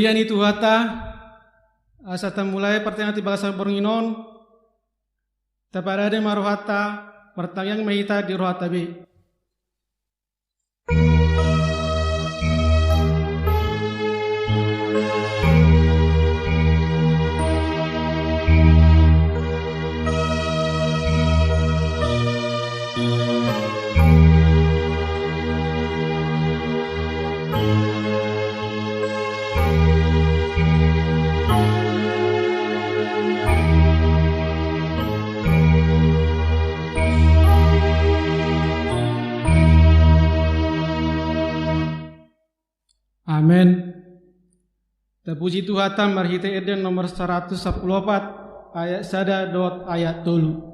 Lian itu hata asa tamulai pertanyaan ti bahasa Boronginon taparade marohata pertanyaan mahita di rohata be. Amin. Terpuji Tuhan marhite Eden nomor 114 ayat sada dot ayat 3.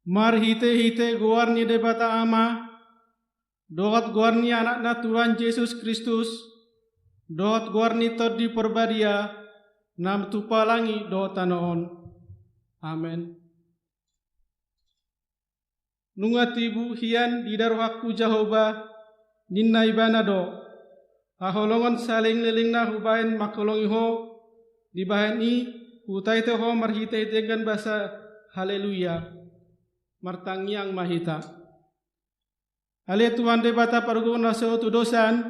Mar hite guarni debata ama, doat guarni anakna Tuhan Yesus Kristus, doat guarni todi perbadia, nam tupalangi doa tanoon. Amen. Nungat ibu hian di daruhaku Jehovah, ninna ibana do, aholongon saling lelingna hubahen makolongi ho, di bahen i, hutai te ho marhite dengan bahasa haleluya. Martangiang mahita. Ale Tuhan debata pargo naso tu dosan.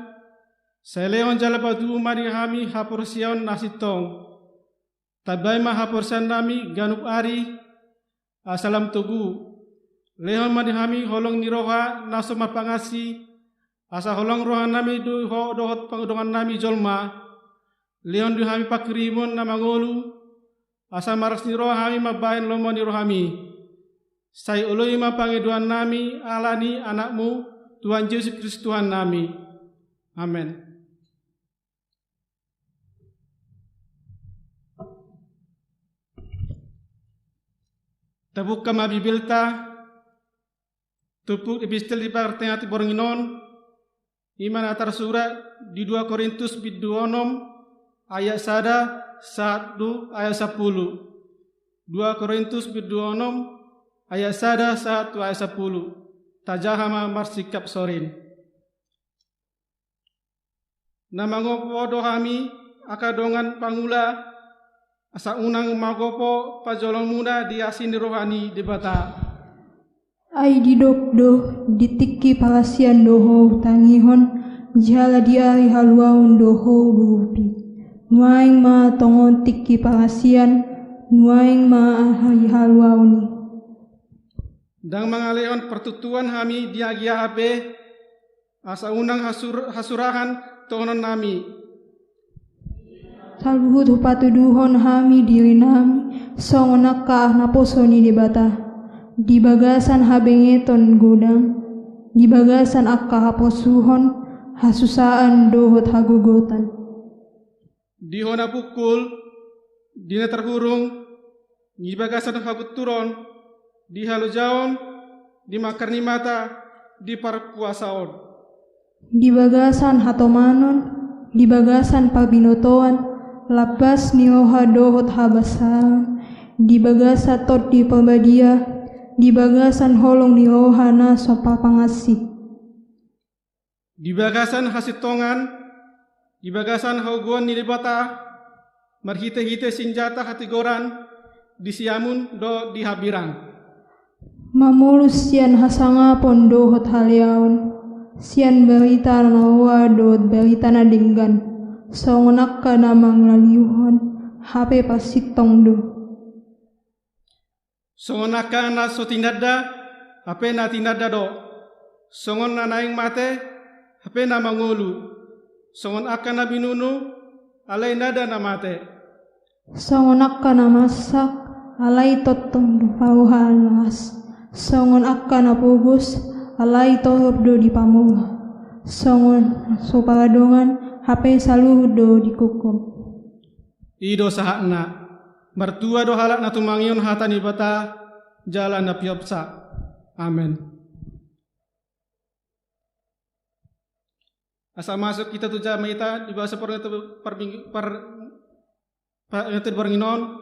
Seleon jalapatu mari hami haporsion nasitong. Tabai ma haporsan nami ganup ari asalam tugu. Leon mari hami holong niroha naso mapangasi. Asa holong roha nami du ho dohot pangdongan nami jolma. Leon du hami pakrimon namangolu. Asa maras niroha hami mabain lomo nirohami. Sai ului pangeduan nami alani anakmu Tuhan Yesus Kristus Tuhan nami. Amin. Tabuk kama bibilta tupuk epistel di pertanyaan ti Boronginon iman atar surat di 2 Korintus biduonom ayat sada 1 ayat 10. 2 Korintus biduonom ayat sada 1 ayat 10. Tajahama marsikap sorin. Namangopo dohami akadongan pangula asa unang magopo pajolong muda di asin rohani debata. Ai didok doh ditiki palasian doho tangihon jala diari haluaun doho bupi. Nuaing ma tongon tiki palasian nuaing ma ahai haluauni. dang mangaleon pertutuan kami diagia ape asa unang hasurahan tohonon nami. Talbuhut hupatuduhon hami diri nami songonak ka naposoni debata di bagasan habengeton godang di bagasan akka haposuhon hasusaan dohot hagogotan Di hona pukul dina terhurung di bagasan haguturon di halujaon di makarni mata di parpuasaon di bagasan hatomanon di bagasan pabinotoan lapas nioha dohot habasan di bagasa tot di pembadia di bagasan holong nioha na sopa pangasih di bagasan hasitongan di bagasan hauguan nilibata marhite-hite senjata hatigoran di siamun do di habirang mamulus sian hasanga pondohot haleaon sian berita nawa dot berita na dinggan songonak ka namang laliuhon hape pasitong do songonak ka na so tinadda hape na tinadda do songon na naing mate hape na mangulu songon akan na binunu alay nada na mate songonak ka na masak alay totong do pauhalas songon akka na pugos alay tohor do di pamuha songon so paradongan hape saluhud do di kukum ido sahakna mertua do halak na tumangion hata ni bata jalan na piopsa amen. Asa masuk kita tu jam kita di bahasa per berenginon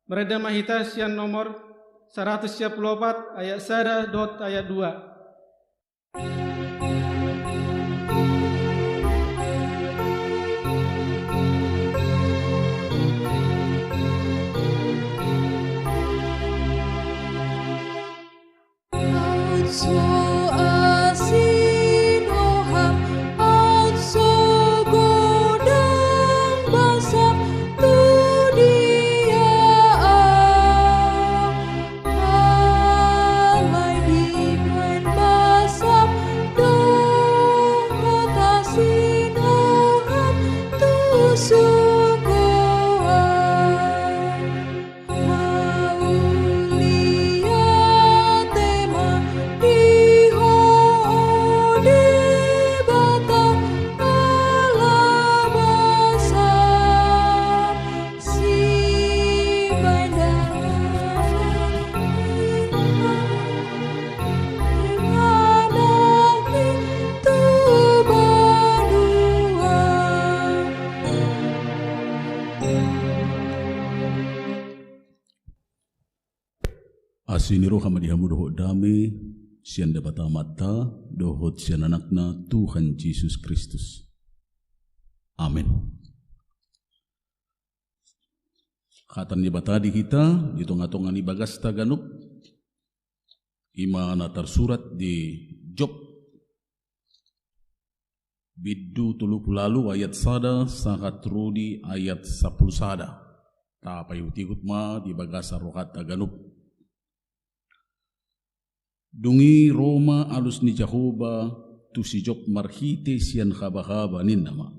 berada mahita sian nomor 114 ayat 1 dot ayat 2. Asiniro hamadihamu dohot dame sian debata mata dohot sian anakna Tuhan Yesus Kristus. Amin. Khatan debata di kita di tonga-tonga ni bagas taganup ima na tersurat di Job biddu tulupu lalu ayat sada sahat rudi ayat 10 sada ta payutikut ma di bagasa rohat taganup dungi Roma alus ni Jahoba tu si Job marhite sian haba-haba ninnama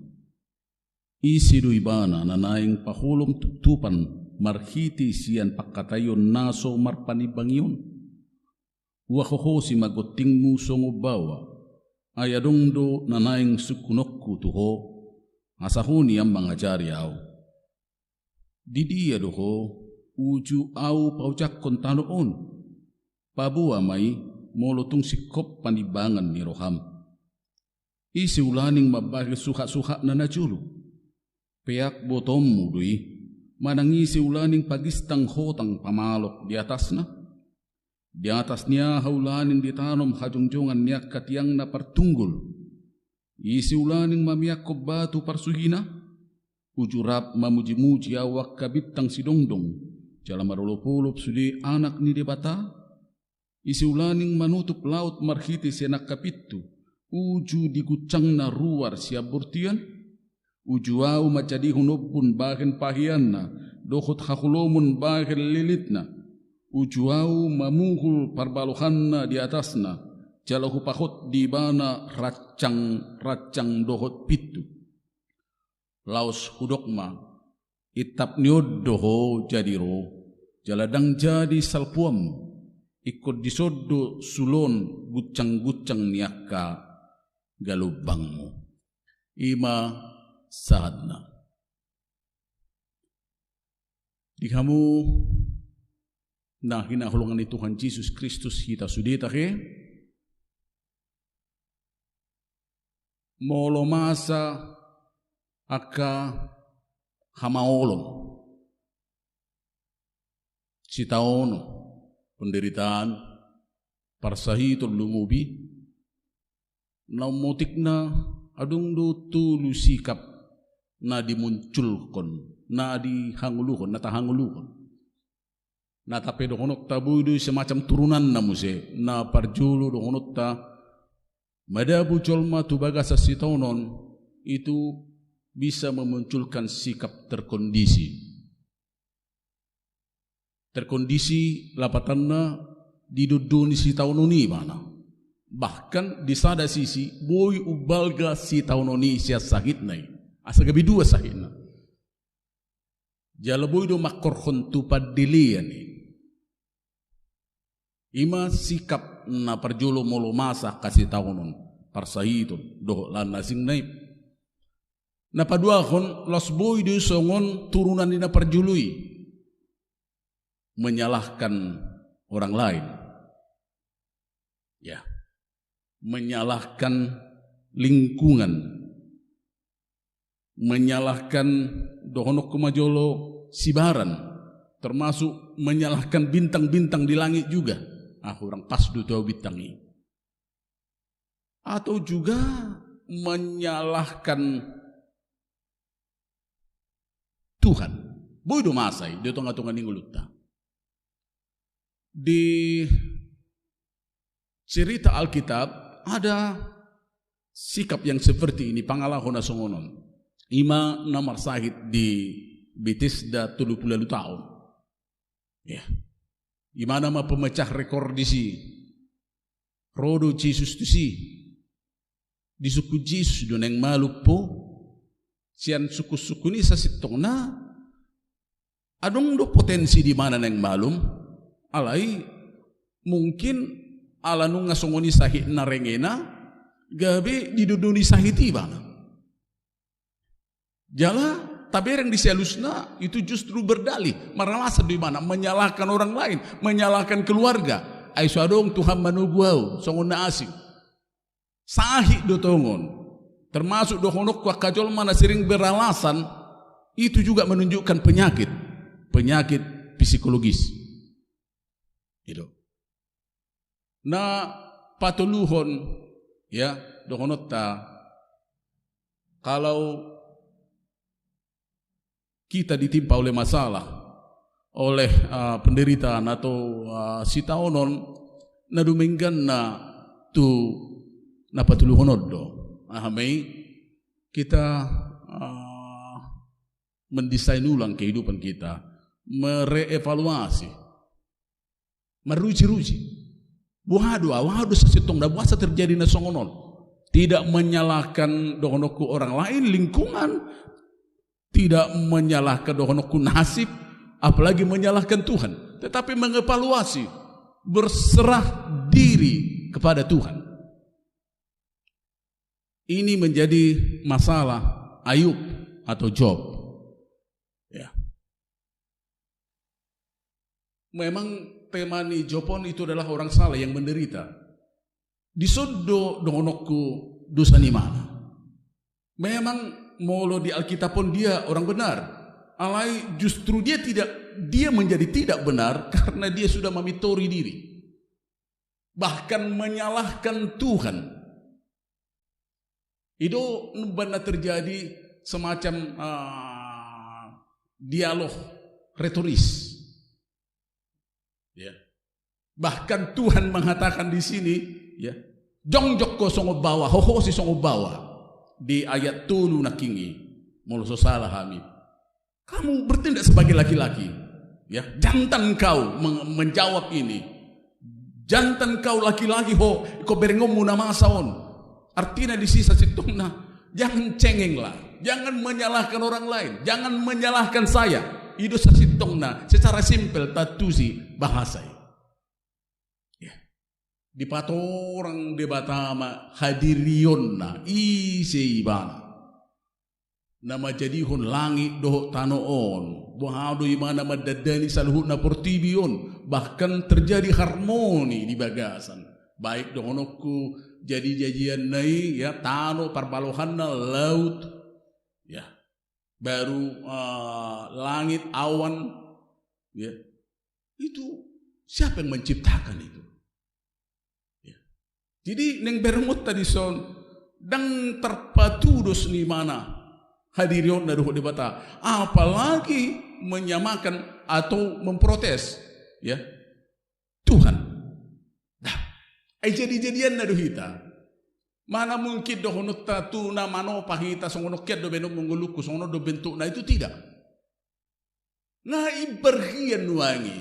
isi do ibana nanaing pahulong tutupan marhite sian pakatayon naso marpanibangyon wahoho si magoting musong ubawa ayadong do nanaing sukunokku tuho asahuni ang mga jariaw didiya doho uju au paucak kontanoon pabuwa may molotong sikop panibangan ni Roham. Isi ulaning mabahil suha-suha na najulo. Peyak botom mudoy, manangisi ulaning pagistang hotang pamalok di atas na. Di atas niya haulaning ditanom hajungjongan niya katiyang na partunggol. Isi ulaning mamiyak ko batu parsuhina. Ujurap mamuji-muji awak kabitang sidongdong. Jala marulupulup sudi anak ni debata. Isi ulaning manutup laut marhiti senak kapitu, uju digucang na ruar siya burtian, uju au macadi hunubun bahin pahian na, dohot hakulomun bahin lilit na, ujuau mamungkul parbaluhanna di atasna, jalahu pakot di bana racang dohot pitu. Laos hudokma, itap niod doho jadiro, jaladang jadi salpuam, ikut disodo sulon gucang-gucang niaka galubangmu. Ima sahadna. Di kamu nah hinahulungan ni Tuhan Yesus Kristus kita sudita ke molo masa aka hamaolong sitaono penderitaan parsahitul lumubi naumotik na adung do tulu sikap na dimunculkan na dihangulukan, na tahangulukan. Na tapi dokonok tabu itu semacam turunan na muse, na parjulu dokonok ta madabu colma tu bagasa sitaunon itu bisa memunculkan sikap terkondisi. Terkondisi lapatanna diduduni sitaunoni mana. Bahkan di sada sisi boy ubalga sitaunoni sia sakit nai. Asa gabi dua sakit na. Jalaboy do makorhon tupad dilian ni. Ima sikap na parjulo molo masa kasih tahunon parsahitun do lan nasing naib. Na paduahon los boy do songon turunan ni na parjului menyalahkan orang lain. Ya. Menyalahkan lingkungan. Menyalahkan dohonok kumajolo sibaran, termasuk menyalahkan bintang-bintang di langit juga. Orang pas du tahu bintang ini. Atau juga menyalahkan Tuhan. Boy do masai, dia tongah-tongah ninguluta. Di cerita Alkitab ada sikap yang seperti ini pangalahona songonon. Ima namar sahid di Bethesda 30 tahun. Ya. Ima nama pemecah rekor di si Rodo Yesus tu si di suku Yesus doneng malupo sian suku-suku ni sasitongna adong do potensi di mana neng malum alai mungkin ala nung ngasongoni sahid na rengena gabe diduduni sahiti bana. Jala tabereng di selusna itu justru berdalih maralasa di mana menyalahkan orang lain, menyalahkan keluarga. Aisyah dong Tuhan manuguau songon na asing. Sahih do tongon. Termasuk do honok kwa kajol mana sering beralasan itu juga menunjukkan penyakit psikologis. Itu. Na patuluhon ya do honok ta kalau kita ditimpa oleh masalah, oleh penderitaan atau sitaonon na duminggan na tu napatuluhonodo. Ahamay kita mendesain ulang kehidupan kita, mereevaluasi, meruji-ruji. Wahadu sesitong da buasa terjadi na songonon. Tidak menyalahkan dohonoku orang lain, lingkungan, tidak menyalahkan dohonoku nasib, apalagi menyalahkan Tuhan, tetapi mengevaluasi, berserah diri kepada Tuhan. Ini menjadi masalah Ayub atau Job. Ya. Memang tema ni Jobon itu adalah orang salah yang menderita. Disodo dohonoku dosa ni mana? Memang molo di Alkitab pun dia orang benar. Alai justru dia menjadi tidak benar karena dia sudah memitori diri. Bahkan menyalahkan Tuhan. Itu benar terjadi semacam dialog retoris. Ya. Bahkan Tuhan mengatakan di sini, ya, jongjok ko songo bawa, hoho si songo bawa. Di ayat tulu nakingi molo salah kami. Kamu bertindak sebagai laki-laki. Ya, jantan kau menjawab ini. Jantan kau laki-laki ho ko berengom muna masaon. Artinya di sisa situngna, jangan cengenglah, jangan menyalahkan orang lain, jangan menyalahkan saya. Itu sasitongna secara simpel tatusi bahasa. Ya. Di patorang debatama hadirionna isi ibana. Nama jadihon langit doh tanoon, bohado imana madadani saluhut na portibion, bahkan terjadi harmoni di Bagasan. Baik dohonokku jadi jajian nai ya tano parbalohan na laut ya baru langit awan ya itu siapa yang menciptakan itu ya. Jadi neng bermut tadi son dang terpatudos ni mana hadirion na doh debata apalagi menyamakan atau memprotes ya Tuhan. Dah jadi-jadian na dohita. Mana mungkin dohonot tatu na mano pahita songono ket do benok menguluku songono do bentuk na itu tidak. Nah iberhian wangi.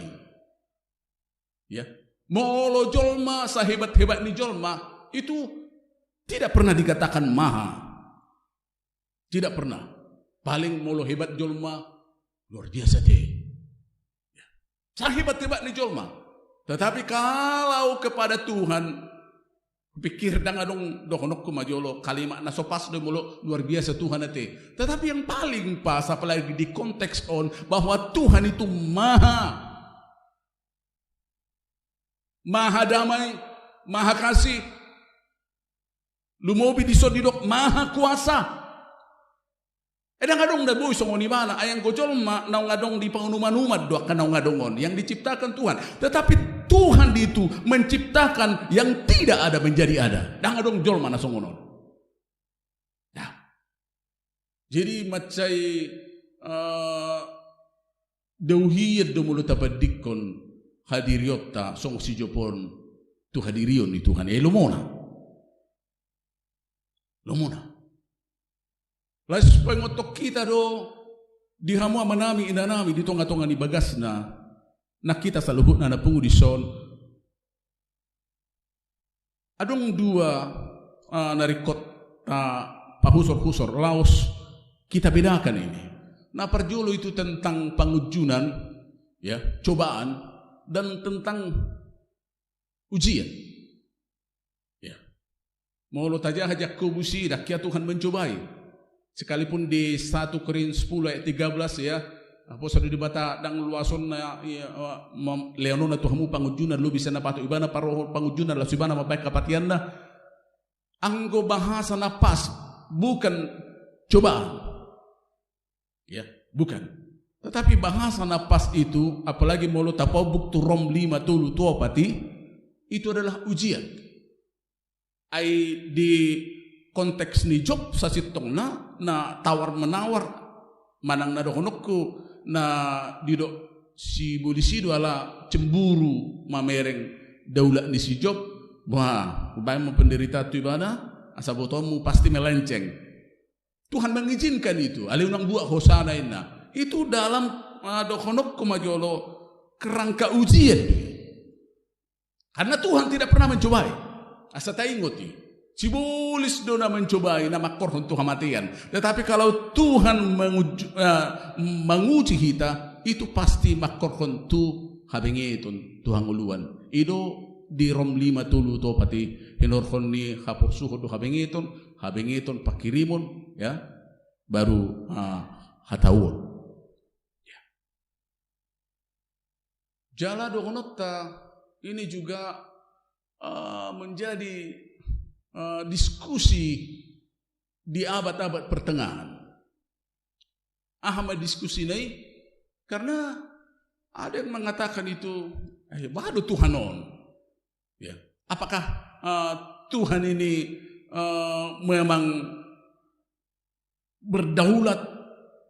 Ya. Molo jolma sahebat-hebat ni jolma itu tidak pernah dikatakan maha. Tidak pernah. Paling molo hebat jolma luar biasa deh. Ya. Sahebat-hebat ni jolma. Tetapi kalau kepada Tuhan pikir dangadong dohonok kumajolo kalimat na sopas do mulo luar biasa Tuhan ate. Tetapi yang paling pas apalagi di konteks on bahwa Tuhan itu maha damai, maha kasih, lumobi disodidok maha kuasa. Edang adong da boy songoni mana ayang gojol ma naung adong di pangunuman-umat doa kan naung adongon yang diciptakan Tuhan. Tetapi Tuhan itu menciptakan yang tidak ada menjadi ada. Dang adong jol mana songonon. Nah. Jadi macai dauhiyat do mulut tapadikon hadiriota song si jopon tu hadirion ni Tuhan lumona. Lumona. Lalu pengotok kita do dihamu manami inanami di tonga-tonga ni bagasna nak kita saluhut na napungu di son adong dua narikot pahusor-husor laos kita bedakan ini. Nah perjolo itu tentang pangujunan ya cobaan dan tentang ujian. Ya. Mau lo tajah hajak kubusi dah kia Tuhan mencobai. Sekalipun di 1 Korintus 10 ayat 13 ya apostol dibata dang luason na leonon na tuhamu pangujunan lu bisa na patu ibana paroh pangujunan la subana mabaik kapatian na anggo bahasa na pas bukan cobaan ya bukan tetapi bahasa na pas itu apalagi molo tapobuk tu rom 5 tulu tu pati itu adalah ujian ai di konteks ni job sasitong na tawar menawar manang na dohonokku na didok si bodisido ala cemburu mamereng daulat ni si job wah bayang penderita tu ibana asabotomu pasti melenceng Tuhan mengizinkan itu aliunang buat hosana ina itu dalam dohonokku majolo kerangka ujian karena Tuhan tidak pernah mencobai asa taingoti cibulis dona mencobai nama korhon Tuhan matian. Tetapi kalau Tuhan menguji kita, itu pasti makorhon tu habengetun Tuhan uluan. Itu di rom 5 tulu to pati hinorhon ni hapur suho do habengetun pakirimun ya baru hatawun. Ya. Jala dohonota ini juga menjadi diskusi di abad-abad pertengahan. Ahmad diskusi ini karena ada yang mengatakan itu baru Tuhanon. Ya, apakah Tuhan ini memang berdaulat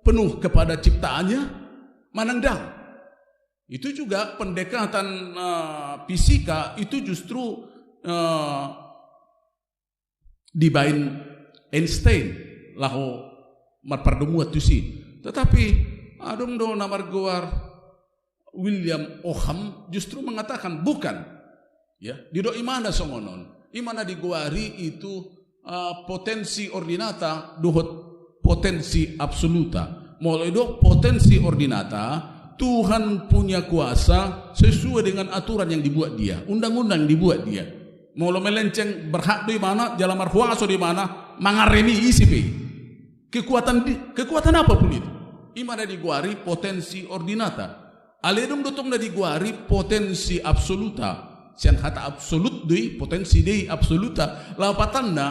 penuh kepada ciptaannya? Manandang. Itu juga pendekatan fisika itu justru dibain Einstein laho marpardemuat tu si tetapi adong do namar goar William Ogham justru mengatakan bukan. Ya, di do imana songonon. Imana di guari itu potensi ordinata dohot potensi absoluta. Mulai do potensi ordinata Tuhan punya kuasa sesuai dengan aturan yang dibuat dia, undang-undang yang dibuat dia. Mulai melenceng berhak di mana, jalan marhuaso di mana, mangaremi isi pe. Kekuatan apapun itu. Imana di guari potensi ordinata. Aledum dotong na diguari potensi absoluta. Sian hata absolut dei potensi dei absoluta. Lapatanna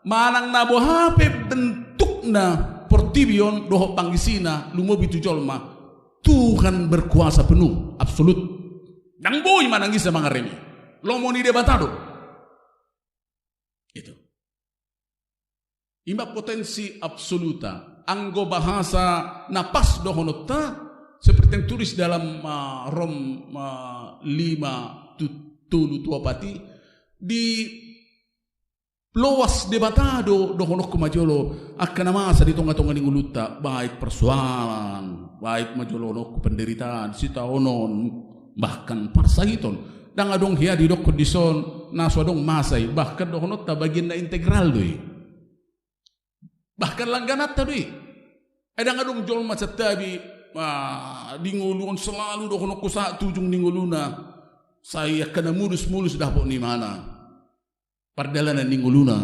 manang nabo hape bentukna portibion doho pangisina lumobi tujolma. Tuhan berkuasa penuh absolut. Nang boy manang isa mangaremi. Lomoni debatado. Itu. Ima potensi absoluta. Anggo bahasa napas dohonotta seperti yang tulis dalam Rom 5 tulu tua pati di loas debatado dohonok majolo akan masa di tonga-tonga ninguluta baik persoalan baik majolo nok penderitaan sitaonon bahkan parsahiton dang adong hia di dok kondison naswadong masai bahkan dohonot ta bagian na integral doi bahkan langganat ta doi edang adong jol macetabi dingulun selalu dohonok ko sa tujung dinguluna saya kena mulus-mulus dapok ni mana perdalanan dinguluna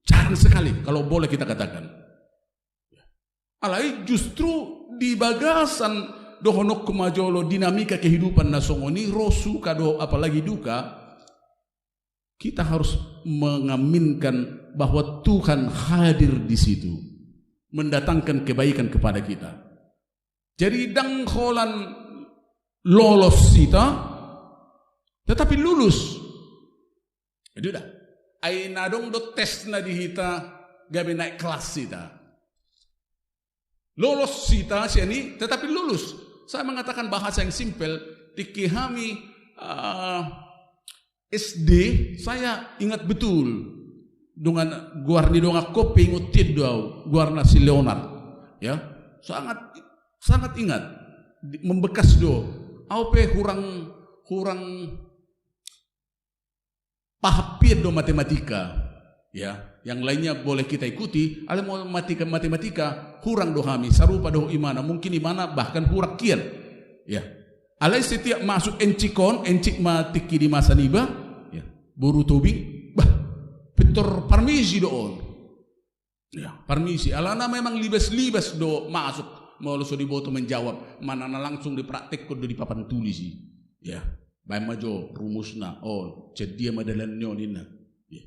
jarang sekali kalau boleh kita katakan alai justru di bagasan dohonok kumajolo dinamika kehidupan nasongoni rosu kado apalagi duka kita harus mengaminkan bahwa Tuhan hadir di situ mendatangkan kebaikan kepada kita. Jadi dangkolan lolos kita, tetapi lulus. Itu dah. Ay nadong do tes na dihita gabi naik kelas kita. Lolos kita siani, tetapi lulus. Saya mengatakan bahasa yang simpel. Tikihami SD, saya ingat betul dengan guarni donga kopi ngutit doau guarna si Leonard, ya sangat ingat membekas do aupe kurang pahapir do matematika ya yang lainnya boleh kita ikuti ale matematika kurang do kami sarupa do imana mungkin imana bahkan hurak kian ya ale setiap masuk encik matiki di masa niba ya buru tobing bah petor parmisi do on ya parmisi alana memang libas do masuk mau so diboto menjawab mana langsung dipraktek kode di papan tulis ya bae majo rumusna cedia madalan nyoninna ya.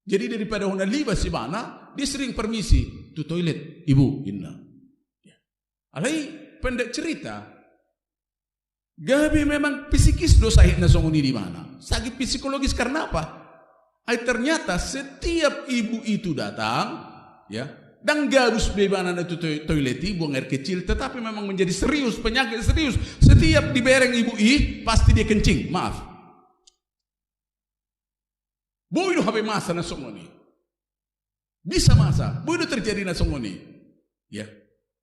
Jadi daripada hona libas si mana dia sering permisi tu toilet ibu inna ya. Alai pendek cerita gabi memang psikis do sahih na songoni di mana sakit psikologis karena apa ternyata setiap ibu itu datang ya dan garus bebana itu toileti buang air kecil tetapi memang menjadi serius penyakit serius setiap dibereng ibu pasti dia kencing maaf boido habe masa na songoni bisa masa boido terjadi na songoni ya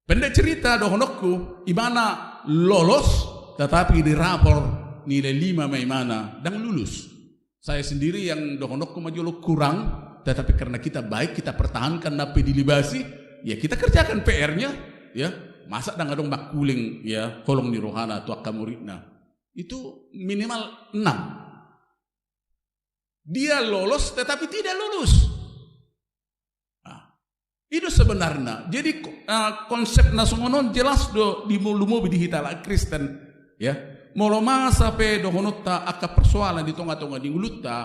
pendek cerita dohonokku ibana lolos tetapi di rapor nilai 5 maimana dan lulus saya sendiri yang dohonokku majolo kurang tetapi karena kita baik kita pertahankan napi dilibasi ya kita kerjakan PR-nya ya masa dang adong bakuling ya kolong di rohana atau akamuridna itu minimal 6 dia lolos tetapi tidak lulus itu sebenarnya jadi konsep nasungonon jelas do di mulu di hitala Kristen ya molo masa pe dohonotta aka persoalan di tonga-tonga di ngulutta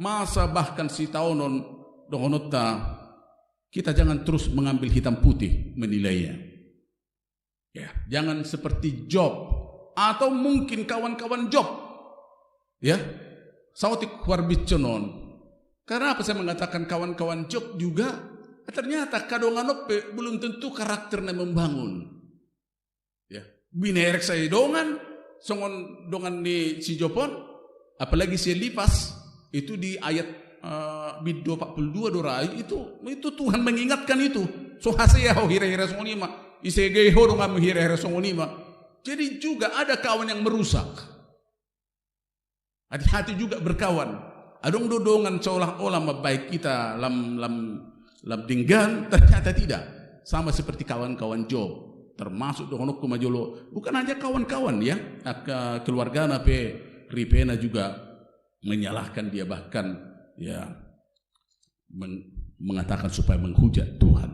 masa bahkan si taonon dohonotta kita jangan terus mengambil hitam putih menilainya ya jangan seperti Job atau mungkin kawan-kawan Job ya sautik warbiconon karena apa saya mengatakan kawan-kawan Job juga ternyata kadonganope belum tentu karakternya membangun ya binerek saya dongan songon dongan ni si Jopon apalagi si Elipas itu di ayat bid 42 dorai itu Tuhan mengingatkan itu so hasea ho hira-hira songonima isege ho dong am hira-hira songonima Jadi juga ada kawan yang merusak. Hati-hati juga berkawan. Adong dodongan seolah-olah membaik kita lam dinggan, ternyata tidak. Sama seperti kawan-kawan Job. Termasuk dohonok kumajolo. Bukan hanya kawan-kawan ya. Keluarga nape ripena juga menyalahkan dia, bahkan ya mengatakan supaya menghujat Tuhan.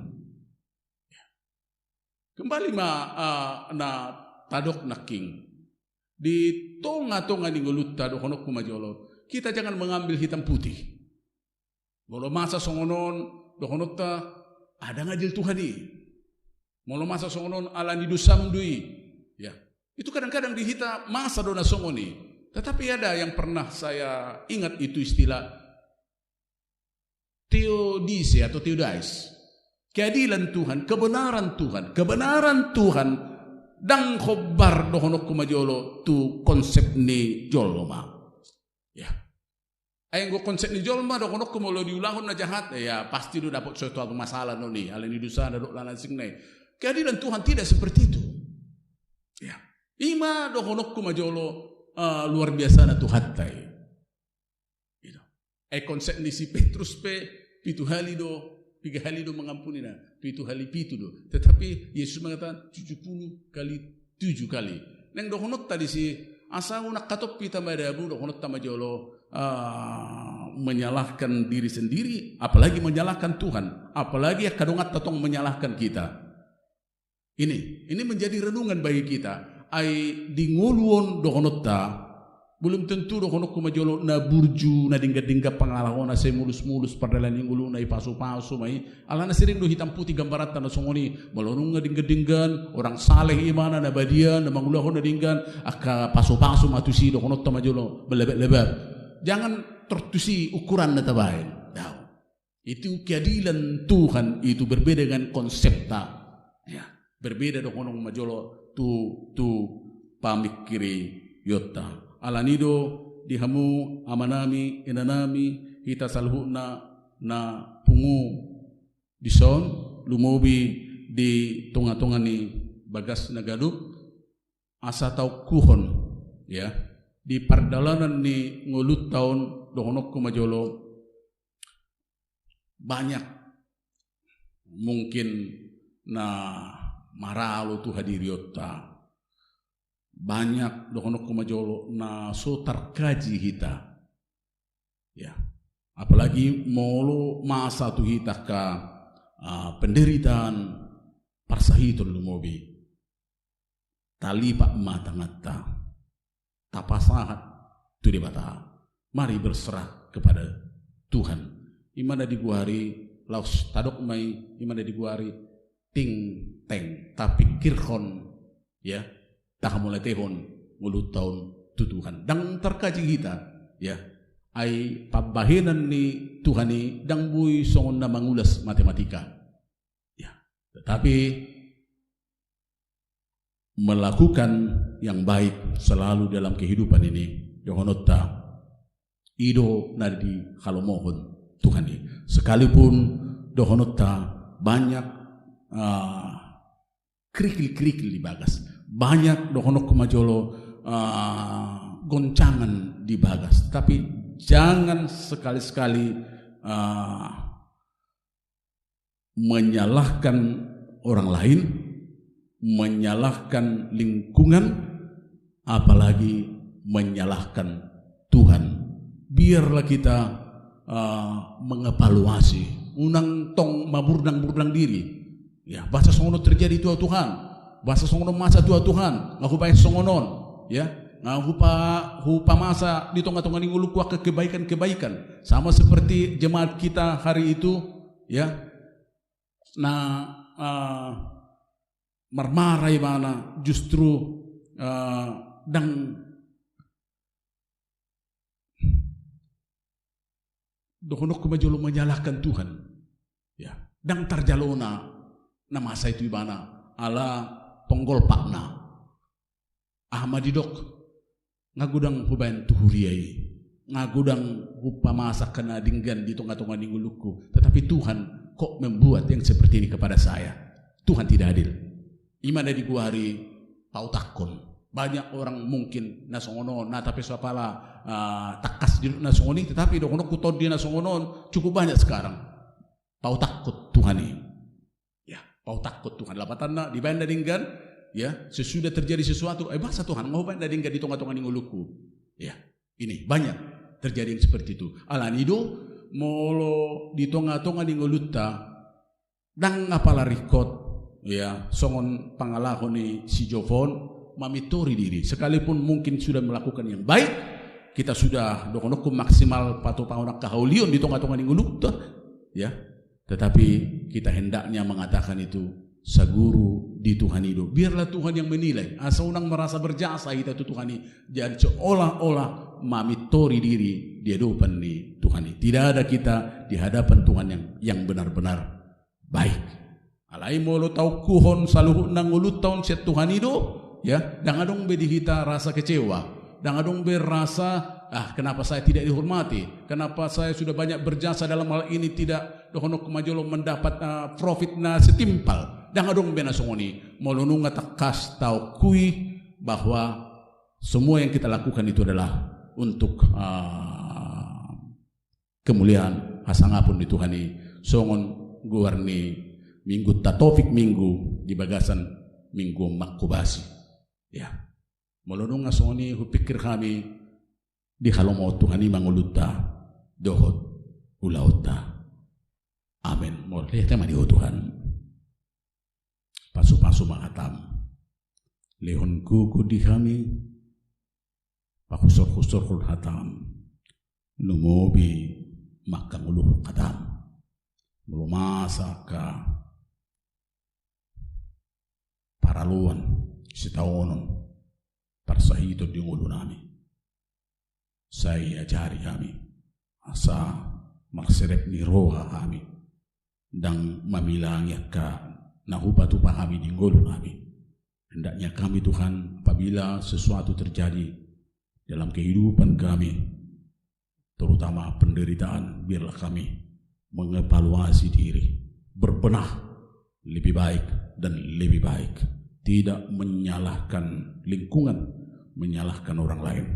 Kembali na tadok naking di tonga-tonga di ngulutta dohonok kumajolo. Kita jangan mengambil hitam putih. Kalau masa songonon dohonok ta ada ngajil Tuhan di. Mau masa songonon ala ni dusamdui. Ya. Itu kadang-kadang dihita masa dona songoni. Tetapi ada yang pernah saya ingat itu istilah theodise atau theodais. Keadilan Tuhan, kebenaran Tuhan dang khobar dohonok kumajolo tu konsep ni jolma. Ya. Ayang go konsep ni jolma dohonok kumolo diulahon na jahat ya pasti do dapat suatu masalah noni ala ni dosa na do lansing nai. Keadilan Tuhan tidak seperti itu. Ya. Ima dohonok kumajolo luar biasa na Tuhan tai. Gitu. Konsep ni si Petrus pe pitu halido 3 kali do mengampuni na, 7 kali 7 do. Tetapi Yesus mengatakan 70 kali 7 kali. Neng dohonok tadi si asa unak katop pita madabu dohonok tamajolo menyalahkan diri sendiri, apalagi menyalahkan Tuhan, apalagi kadongat tatong menyalahkan kita. Ini menjadi renungan bagi kita. Ai dinguluon dohonok ta belum tentu dohonok kumajolo na burju na dingga-dingga pangalaon na se mulus-mulus pardalan ingulu na ipasu-pasu mai ala na sering do hitam putih gambaran na songoni malonung na dingga-dinggan orang saleh imana na badian na mangulahon na dinggan aka pasu-pasu matusi dohonok ta majolo belebet-lebet. Jangan tertusi ukuran na tabain. Itu keadilan Tuhan itu berbeda dengan konsep ta. Ya, berbeda dohonok majolo tu pamikiri yotta. Alanido dihamu amanami inanami hita salhuna na pungu dison lumobi di tonga-tonga ni bagas nagadup asa tau kuhon ya di pardalanan ni ngulut tahun dohonok kumajolo banyak mungkin na maralo tu hadiriota banyak dohonok kumajolo na so terkaji hita ya apalagi molo masa tu hita ka penderitaan parsahiton lumobi tali pak mata ngata tapasahat tu di bata mari berserah kepada Tuhan imana diguari laus tadok mai imana diguari ting teng tapi kirhon ya tak mulai tehon mulut tahun tutuhan dang terkaji kita ya ai pabahenan ni Tuhan ni dang bui songon na mangulas matematika ya tetapi melakukan yang baik selalu dalam kehidupan ini dohonota ido nadi halomohon Tuhan ni sekalipun dohonota banyak kerikil-kerikil di bagas banyak dohonok kumajolo goncangan di bagas tapi jangan sekali-sekali menyalahkan orang lain menyalahkan lingkungan apalagi menyalahkan Tuhan biarlah kita mengevaluasi unang tong maburdang-burdang diri ya bahasa songono terjadi tua Tuhan bahasa songono masa tua Tuhan ngaku baik songonon ya ngaku hupa masa di tongga-tongga ngulu kuak ke kebaikan sama seperti jemaat kita hari itu ya nah marmarai mana justru dang dohonok kumajolo menyalahkan Tuhan ya dang tarjalona na masa itu ibana ala tonggol pakna Ahmadidok ngagudang hubayan tuhuriai ngagudang hupa masa kena dinggan di tonga-tonga ninguluku tetapi Tuhan kok membuat yang seperti ini kepada saya Tuhan tidak adil imana diguari pautakon. Banyak orang mungkin nasongonon, tapi sapala takas di nasongoni, tetapi dokono kutod di nasongonon cukup banyak sekarang. Pautakut Tuhan ini. Ya, pautakut Tuhan. Lapatan dibayang dadinggan, ya, sesudah terjadi sesuatu, bahasa Tuhan, mau bayang dadinggan di tongah-tongah nguluku. Ya, ini banyak terjadi yang seperti itu. Alanido molo di tongah-tongah ngulutta, dang apala rikot, ya, songon pangalahon ni si Jovon, mamitori diri. Sekalipun mungkin sudah melakukan yang baik, kita sudah dokonokum maksimal patu pangonak kahaulion di tongah-tongah ngulutta, ya. Tetapi kita hendaknya mengatakan itu saguru di Tuhan itu. Biarlah Tuhan yang menilai. Asal orang merasa berjasa kita itu Tuhan ini. Jadi seolah-olah mamitori diri di hadapan di Tuhan ini. Tidak ada kita di hadapan Tuhan yang benar-benar baik. Alai molo tau kuhon saluhu nang ulut tahun set Tuhan itu, ya, jangan dong bedi kita rasa kecewa. Jangan dong berasa kenapa saya tidak dihormati? Kenapa saya sudah banyak berjasa dalam hal ini tidak dohono kemajolo mendapat profit na setimpal? Jangan dong bena songoni. Molonung ngatakas tau kui bahwa semua yang kita lakukan itu adalah untuk kemuliaan hasangapun di Tuhan ini. Songon guarni minggu tatofik minggu di bagasan minggu makubasi. Ya. Molonung ngasoni hupikir kami di halomo Tuhan ini manguluta dohot ulauta. Amin. Moleh tema diho Tuhan. Pasu-pasu mangatam. Lehon kuku di kami pakusor-kusor kul hatam. Numobi makanguluh katam. Belumasa ka paraluan sitawonon parsahito di ngulu nami. Saya ajari kami asa makserep ni roha kami dan mamilangnya ka nahupatupa kami di ngulu nami. Hendaknya kami Tuhan apabila sesuatu terjadi dalam kehidupan kami, terutama penderitaan, biarlah kami mengevaluasi diri, berbenah lebih baik dan lebih baik, tidak menyalahkan lingkungan, menyalahkan orang lain,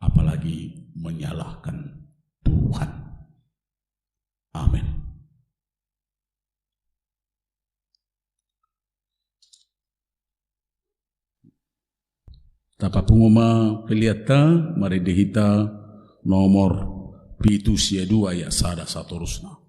apalagi menyalahkan Tuhan. Amin. Tapa punguma peliata mari dihita nomor pitu sia 2 ya sada satorusna.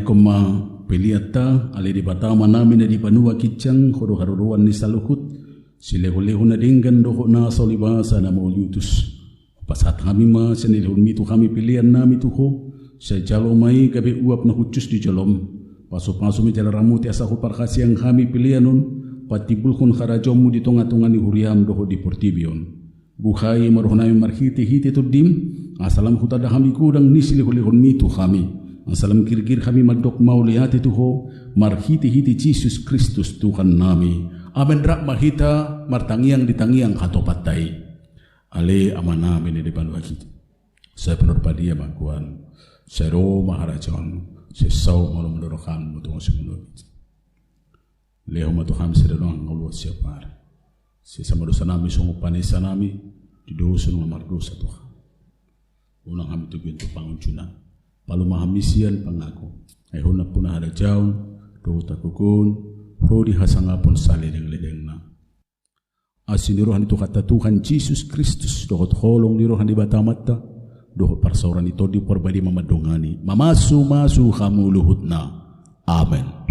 Koma peliata ale di batama namin na di panua kicang horo haruruan ni saluhut sileho-leho na dinggan doho na solibasa na mauliutus pasat kami ma senilhun mitu kami pilihan nami tuho sa jalo mai gabi uap na hucus di jalom paso-paso mi jala ramuti asa ko parkasiang kami pilihanon patibulkon karajomu di tonga-tonga ni huriam doho di portibion buhay marohonami marhiti-hiti tudim asalam hutada kami kudang ni sileho-lehon mitu kami Salam kirgir kami magdok mauliati tuho marhiti-hiti Jesus Kristus Tuhan nami. Amen rak mahita martangiang ditangiang hatopatay. Ale amana mene depan wakit. Saya penurpadia makuan. Saya ro maharajan. Saya sau malu mendorokan mutung semunut. Leho matuham sedang ngulu siapar. Saya sama dosa nami sungu panesa nami di dosa nomor dosa Tuhan. Unang kami tujuan tu panguncuna. Palu mahamisian pangaku. Ayahuna punah ada jauh. Doa takukun. Rodi hasangapun salideng-ledeng na. Asin dirohan itu kata Tuhan Yesus Kristus. Dohot holong dirohan di batamata. Dohot parsauran itu di perbadi mamadongani. Mamasu kamu luhut na. Amen.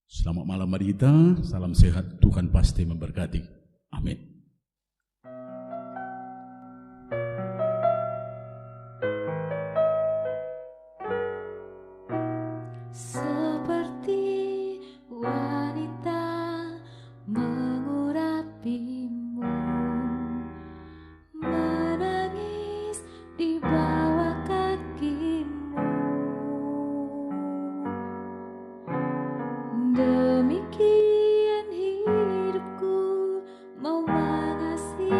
Selamat malam mari kita, salam sehat, Tuhan pasti memberkati. Amin. Seperti wanita mengurapimu, menangis di bawah kakimu. Demikian hidupku mau mengasihimu,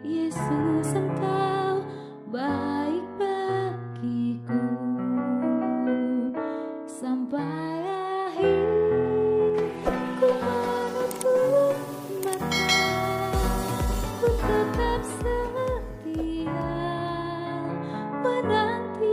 Yesus Engkau baik bagiku. Sampai akhir ku menutup mata, ku tetap setia menanti